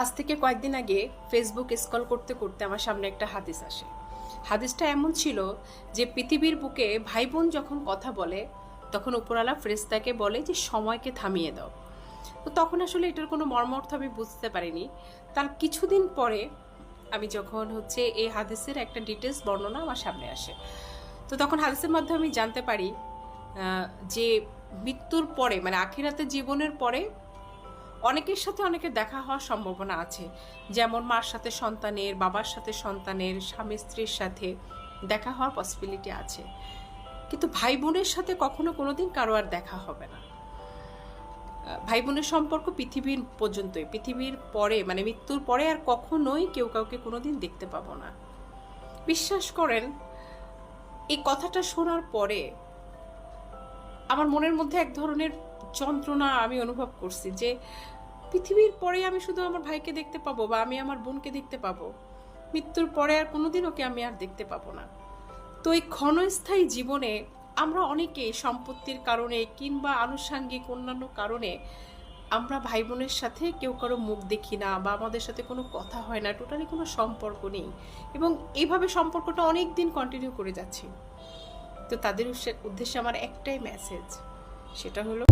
আজ থেকে কয়েকদিন আগে ফেসবুক স্ক্রল করতে করতে আমার সামনে একটা হাদিস আসে। হাদিসটা এমন ছিল যে পৃথিবীর বুকে ভাই বোন যখন কথা বলে তখন উপরওয়ালা ফেরেশতাকে বলে যে সময়কে থামিয়ে দাও। তো তখন আসলে এটার কোনো মর্মার্থ আমি বুঝতে পারিনি। তার কিছুদিন পরে আমি যখন এই হাদিসের একটা ডিটেলস বর্ণনা আমার সামনে আসে, তো তখন হাদিসের মাধ্যমে আমি জানতে পারি যে মৃত্যুর পরে মানে আখিরাতের জীবনের পরে অনেকের সাথে অনেকের দেখা হওয়ার সম্ভাবনা আছে। যেমন মার সাথে সন্তানের, বাবার সাথে সন্তানের, স্বামী স্ত্রীর সাথে দেখা হওয়ার পসিবিলিটি আছে, কিন্তু ভাই বোনের সাথে কখনো কোনোদিন কারো আর দেখা হবে না। ভাই বোনের সম্পর্ক পৃথিবীর পর্যন্তই, পৃথিবীর পরে মানে মৃত্যুর পরে আর কখনোই কেউ কাউকে কোনোদিন দেখতে পাবো না। বিশ্বাস করেন, এই কথাটা শোনার পরে আমার মনের মধ্যে এক ধরনের যন্ত্রণা আমি অনুভব করছি যে পৃথিবীর পরে আমি শুধু আমার ভাইকে দেখতে পাবো বা আমি আমার বোনকে দেখতে পাবো, মৃত্যুর পরে আর কোনোদিন ওকে আমি আর দেখতে পাবো না। তো এই ক্ষণস্থায়ী জীবনে আমরা অনেকে সম্পত্তির কারণে কিংবা আনুষাঙ্গিক অন্যান্য কারণে আমরা ভাই বোনের সাথে কেউ কারো মুখ দেখি না বা আমাদের সাথে কোনো কথা হয় না, টোটালি কোনো সম্পর্ক নেই, এবং এইভাবে সম্পর্কটা অনেক দিন কন্টিনিউ করে যাচ্ছি। তো তাদের উদ্দেশ্যে আমার একটাই মেসেজ, সেটা হলো